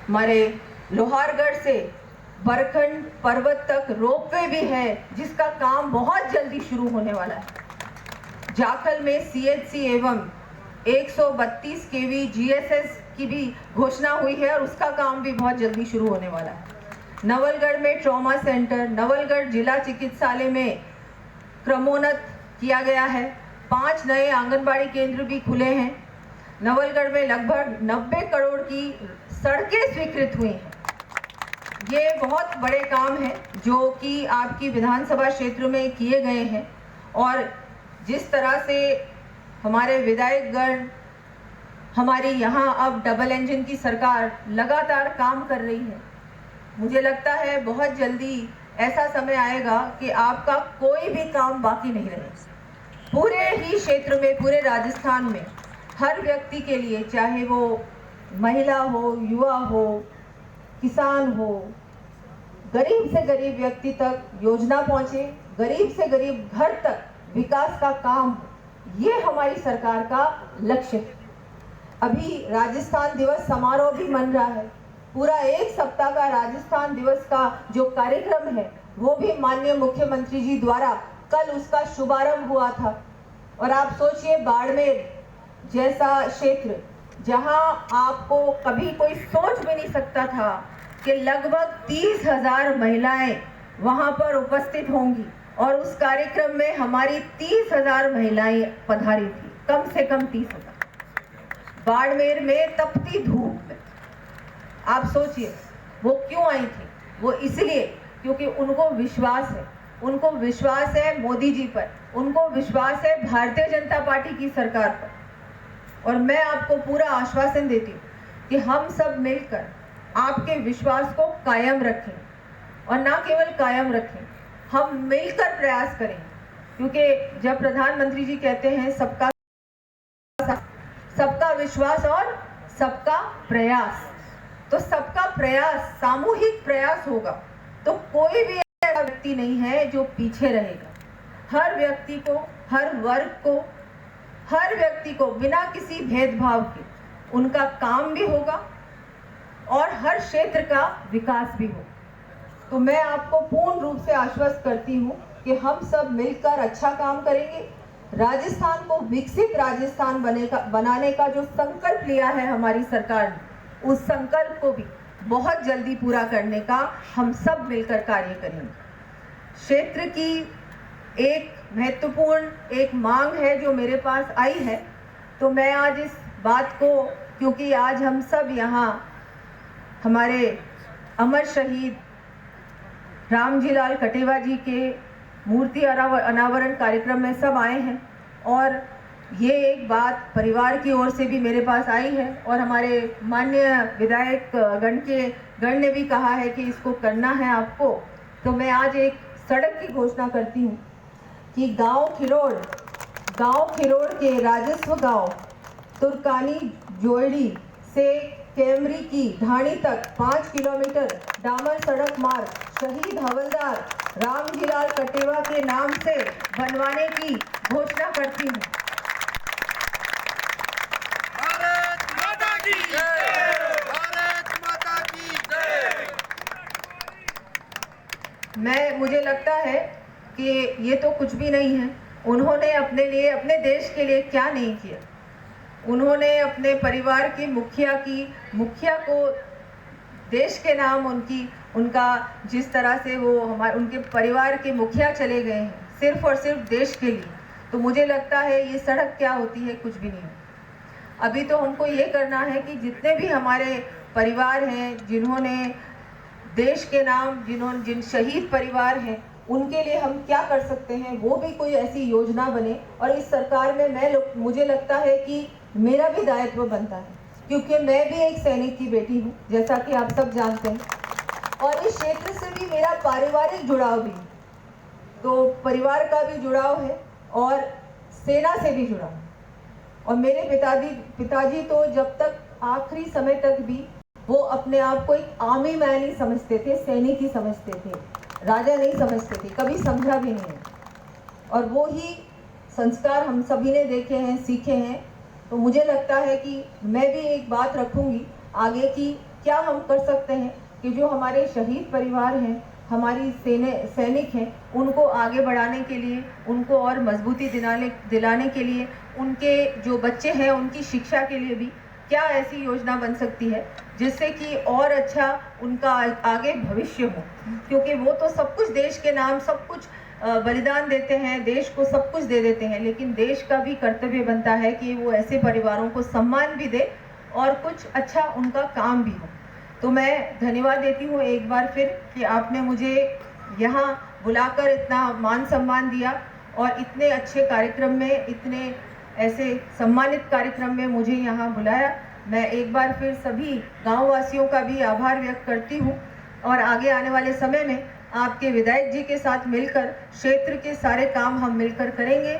हमारे लोहारगढ़ से बरखंड पर्वत तक रोपवे भी है, जिसका काम बहुत जल्दी शुरू होने वाला है। जाखल में CHC एवं 132 kV GSS की भी घोषणा हुई है और उसका काम भी बहुत जल्दी शुरू होने वाला है। नवलगढ़ में ट्रॉमा सेंटर, नवलगढ़ जिला चिकित्सालय में क्रमोन्नत किया गया है। 5 नए आंगनबाड़ी केंद्र भी खुले हैं। नवलगढ़ में लगभग 90 करोड़ की सड़कें स्वीकृत हुई हैं। ये बहुत बड़े काम हैं जो कि आपकी विधानसभा क्षेत्र में किए गए हैं। और जिस तरह से हमारे विधायकगण, हमारी यहाँ अब डबल इंजन की सरकार लगातार काम कर रही है, मुझे लगता है बहुत जल्दी ऐसा समय आएगा कि आपका कोई भी काम बाकी नहीं रहेगा। पूरे ही क्षेत्र में, पूरे राजस्थान में हर व्यक्ति के लिए, चाहे वो महिला हो, युवा हो, किसान हो, गरीब से गरीब व्यक्ति तक योजना पहुंचे, गरीब से गरीब घर तक विकास का काम, ये हमारी सरकार का लक्ष्य है। अभी राजस्थान दिवस समारोह भी मन रहा है। पूरा 1 सप्ताह का राजस्थान दिवस का जो कार्यक्रम है वो भी माननीय मुख्यमंत्री जी द्वारा कल उसका शुभारंभ हुआ था। और आप सोचिए, बाड़मेर जैसा क्षेत्र जहां आपको कभी कोई सोच भी नहीं सकता था कि लगभग 30,000 महिलाएं वहां पर उपस्थित होंगी, और उस कार्यक्रम में हमारी 30,000 महिलाएं पधारी थी, कम से कम 30,000। बाड़मेर में तपती धूप में, आप सोचिए वो क्यों आई थी? वो इसलिए क्योंकि उनको विश्वास है, उनको विश्वास है मोदी जी पर, उनको विश्वास है भारतीय जनता पार्टी की सरकार पर। और मैं आपको पूरा आश्वासन देती हूँ कि हम सब मिलकर आपके विश्वास को कायम रखें, और ना केवल कायम रखें, हम मिलकर प्रयास करें। क्योंकि जब प्रधानमंत्री जी कहते हैं सबका विश्वास और सबका प्रयास, तो सबका प्रयास, सामूहिक प्रयास होगा तो कोई भी ऐसा व्यक्ति नहीं है जो पीछे रहेगा। हर व्यक्ति को, हर वर्ग को, हर व्यक्ति को बिना किसी भेदभाव के उनका काम भी होगा और हर क्षेत्र का विकास भी होगा। तो मैं आपको पूर्ण रूप से आश्वस्त करती हूँ कि हम सब मिलकर अच्छा काम करेंगे। राजस्थान को विकसित राजस्थान बनाने का जो संकल्प लिया है हमारी सरकार ने, उस संकल्प को भी बहुत जल्दी पूरा करने का हम सब मिलकर कार्य करेंगे। क्षेत्र की एक महत्वपूर्ण एक मांग है जो मेरे पास आई है, तो मैं आज इस बात को, क्योंकि आज हम सब यहाँ हमारे अमर शहीद रामजीलाल कटेवा जी के मूर्ति अनावरण कार्यक्रम में सब आए हैं, और ये एक बात परिवार की ओर से भी मेरे पास आई है, और हमारे माननीय विधायक गण ने भी कहा है कि इसको करना है आपको। तो मैं आज एक सड़क की घोषणा करती हूँ कि गांव खिरोड़ के राजस्व गांव तुर्कानी जोड़ी से कैमरी की ढाणी तक 5 किलोमीटर डामर सड़क मार्ग शहीद हवलदार रामजीलाल कटेवा के नाम से बनवाने की घोषणा करती हूँ। भारत माता की जय, भारत माता की जय। मुझे लगता है कि ये तो कुछ भी नहीं है। उन्होंने अपने लिए, अपने देश के लिए क्या नहीं किया। उन्होंने अपने परिवार की मुखिया को देश के नाम, उनका जिस तरह से वो उनके परिवार के मुखिया चले गए हैं सिर्फ और सिर्फ देश के लिए, तो मुझे लगता है ये सड़क क्या होती है, कुछ भी नहीं। अभी तो हमको ये करना है कि जितने भी हमारे परिवार हैं जिन्होंने देश के नाम, जिन शहीद परिवार हैं, उनके लिए हम क्या कर सकते हैं, वो भी कोई ऐसी योजना बने। और इस सरकार में मुझे लगता है कि मेरा भी दायित्व बनता है, क्योंकि मैं भी एक सैनिक की बेटी हूँ, जैसा कि आप सब जानते हैं, और इस क्षेत्र से भी मेरा पारिवारिक जुड़ाव भी, तो परिवार का भी जुड़ाव है और सेना से भी जुड़ाव। और मेरे पिताजी तो जब तक आखिरी समय तक भी वो अपने आप को एक आर्मी मैन ही समझते थे, सैनिक ही समझते थे, राजा नहीं समझते थे, कभी समझा भी नहीं। और वो ही संस्कार हम सभी ने देखे हैं, सीखे हैं। तो मुझे लगता है कि मैं भी एक बात रखूंगी आगे की, क्या हम कर सकते हैं कि जो हमारे शहीद परिवार हैं, हमारी सैनिक हैं, उनको आगे बढ़ाने के लिए, उनको और मजबूती दिलाने के लिए, उनके जो बच्चे हैं उनकी शिक्षा के लिए भी क्या ऐसी योजना बन सकती है जिससे कि और अच्छा उनका आगे भविष्य हो। क्योंकि वो तो सब कुछ देश के नाम सब कुछ बलिदान देते हैं, देश को सब कुछ दे देते हैं, लेकिन देश का भी कर्तव्य बनता है कि वो ऐसे परिवारों को सम्मान भी दे और कुछ अच्छा उनका काम भी हो। तो मैं धन्यवाद देती हूँ एक बार फिर कि आपने मुझे यहाँ बुलाकर इतना मान सम्मान दिया और इतने अच्छे कार्यक्रम में, इतने ऐसे सम्मानित कार्यक्रम में मुझे यहाँ बुलाया। मैं एक बार फिर सभी गाँव वासियों का भी आभार व्यक्त करती हूँ और आगे आने वाले समय में आपके विधायक जी के साथ मिलकर क्षेत्र के सारे काम हम मिलकर करेंगे।